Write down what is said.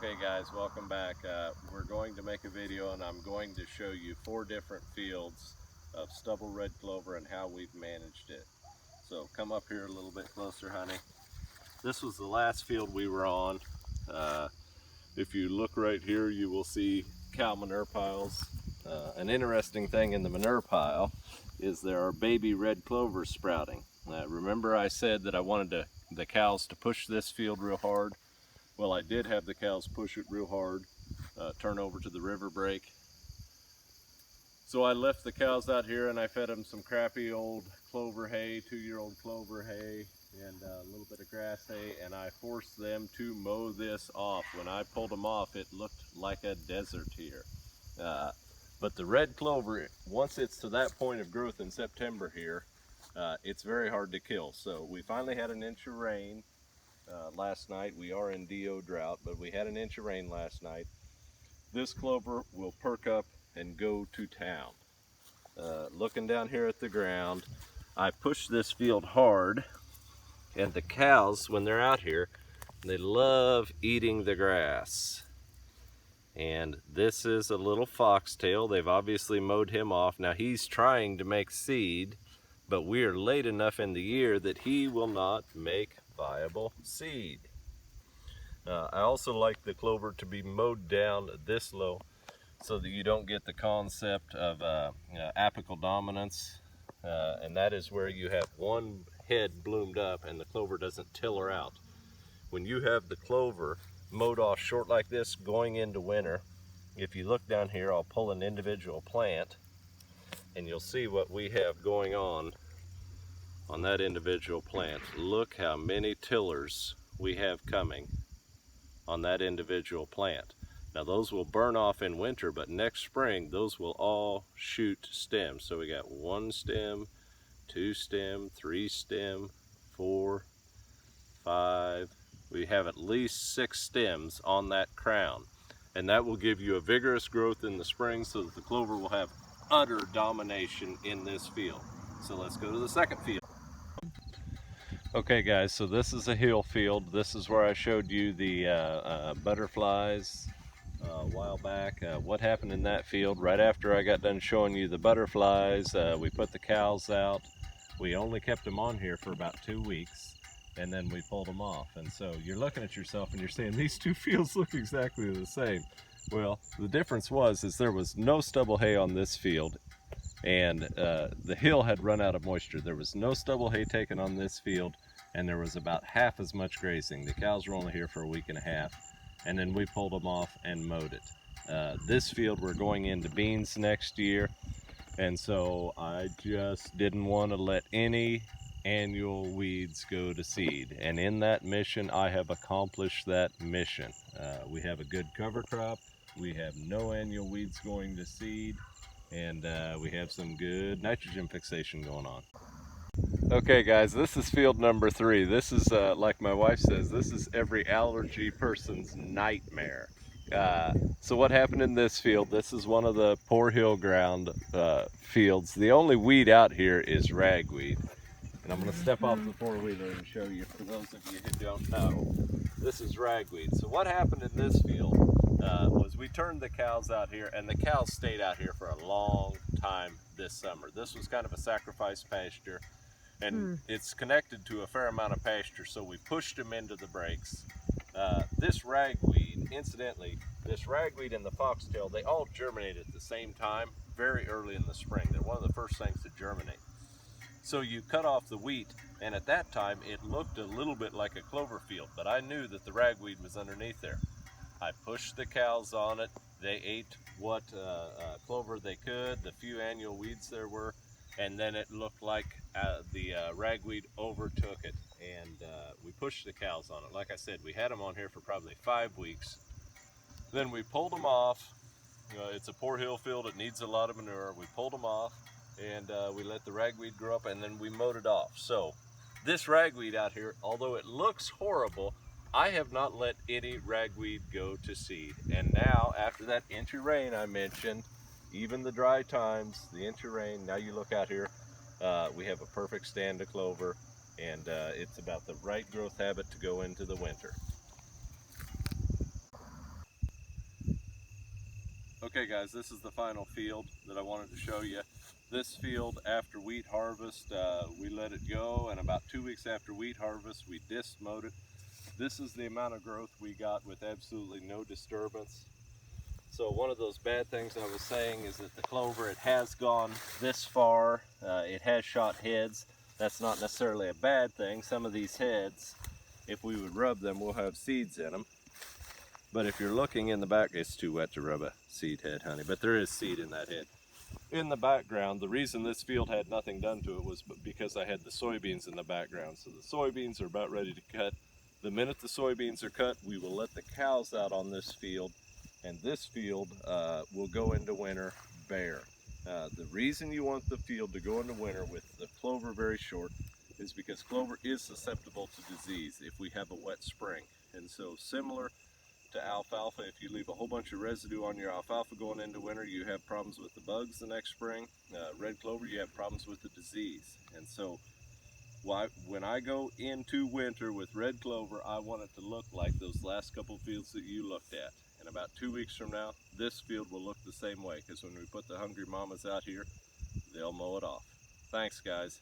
Okay guys, welcome back. We're going to make a video and I'm going to show you 4 different fields of stubble red clover and how we've managed it. So come up here a little bit closer, honey. This was the last field we were on. If you look right here, you will see cow manure piles. An interesting thing in the manure pile is there are baby red clovers sprouting. Remember I said that I wanted the cows to push this field real hard? Well, I did have the cows push it real hard, turn over to the river break. So I left the cows out here and I fed them some crappy old clover hay, 2-year-old clover hay, and a little bit of grass hay, and I forced them to mow this off. When I pulled them off, it looked like a desert here. But the red clover, once it's to that point of growth in September here, it's very hard to kill. So we finally had an inch of rain. Last night. We are in DO drought, but we had an inch of rain last night. This clover will perk up and go to town. Looking down here at the ground, I pushed this field hard, and the cows, when they're out here, they love eating the grass. And this is a little foxtail. They've obviously mowed him off. Now he's trying to make seed, but we are late enough in the year that he will not make viable seed. I also like the clover to be mowed down this low so that you don't get the concept of apical dominance, and that is where you have one head bloomed up and the clover doesn't tiller out. When you have the clover mowed off short like this going into winter, if you look down here, I'll pull an individual plant and you'll see what we have going on that individual plant. Look how many tillers we have coming on that individual plant. Now those will burn off in winter, but next spring those will all shoot stems. So we got 1 stem, 2 stem, 3 stem, 4, 5. We have at least 6 stems on that crown, and that will give you a vigorous growth in the spring so that the clover will have utter domination in this field. So let's go to the second field. Okay guys, so this is a hill field. This is where I showed you the butterflies a while back. What happened in that field, right after I got done showing you the butterflies, we put the cows out. We only kept them on here for about 2 weeks, and then we pulled them off. And so you're looking at yourself and you're saying, these 2 fields look exactly the same. Well, the difference was there was no stubble hay on this field, and the hill had run out of moisture. There was no stubble hay taken on this field, and there was about half as much grazing. The cows were only here for a week and a half, and then we pulled them off and mowed it. This field we're going into beans next year, and so I just didn't want to let any annual weeds go to seed, and in that mission I have accomplished that mission. We have a good cover crop, we have no annual weeds going to seed, and we have some good nitrogen fixation going on. Okay guys, this is field number 3. This is, like my wife says, this is every allergy person's nightmare. So what happened in this field, this is one of the poor hill ground fields. The only weed out here is ragweed. And I'm going to step off the 4-wheeler and show you, for those of you who don't know. This is ragweed. So what happened in this field was we turned the cows out here, and the cows stayed out here for a long time this summer. This was kind of a sacrifice pasture, and it's connected to a fair amount of pasture, so we pushed them into the breaks. This ragweed, incidentally, this ragweed and the foxtail, they all germinate at the same time very early in the spring. They're one of the first things to germinate. So you cut off the wheat, and at that time it looked a little bit like a clover field, but I knew that the ragweed was underneath there. I pushed the cows on it. They ate what clover they could, the few annual weeds there were, and then it looked like the ragweed overtook it, and we pushed the cows on it. Like I said, we had them on here for probably 5 weeks. Then we pulled them off. It's a poor hill field, it needs a lot of manure. We pulled them off, and we let the ragweed grow up, and then we mowed it off. So this ragweed out here, although it looks horrible, I have not let any ragweed go to seed. And now, after that inch of rain I mentioned, even the dry times, the inch of rain, now you look out here, we have a perfect stand of clover, and it's about the right growth habit to go into the winter. Okay guys, this is the final field that I wanted to show you. This field after wheat harvest, we let it go, and about 2 weeks after wheat harvest we disc mowed it. This is the amount of growth we got with absolutely no disturbance. So one of those bad things I was saying is that the clover, it has gone this far, it has shot heads. That's not necessarily a bad thing. Some of these heads, if we would rub them, will have seeds in them. But if you're looking in the back, it's too wet to rub a seed head, honey, but there is seed in that head. In the background, the reason this field had nothing done to it was because I had the soybeans in the background. So the soybeans are about ready to cut. The minute the soybeans are cut, we will let the cows out on this field, and this field will go into winter bare. The reason you want the field to go into winter with the clover very short is because clover is susceptible to disease if we have a wet spring. And so similar to alfalfa, if you leave a whole bunch of residue on your alfalfa going into winter, you have problems with the bugs the next spring. Red clover, you have problems with the disease. And so when I go into winter with red clover, I want it to look like those last couple fields that you looked at. And about 2 weeks from now, this field will look the same way, because when we put the hungry mamas out here, they'll mow it off. Thanks guys.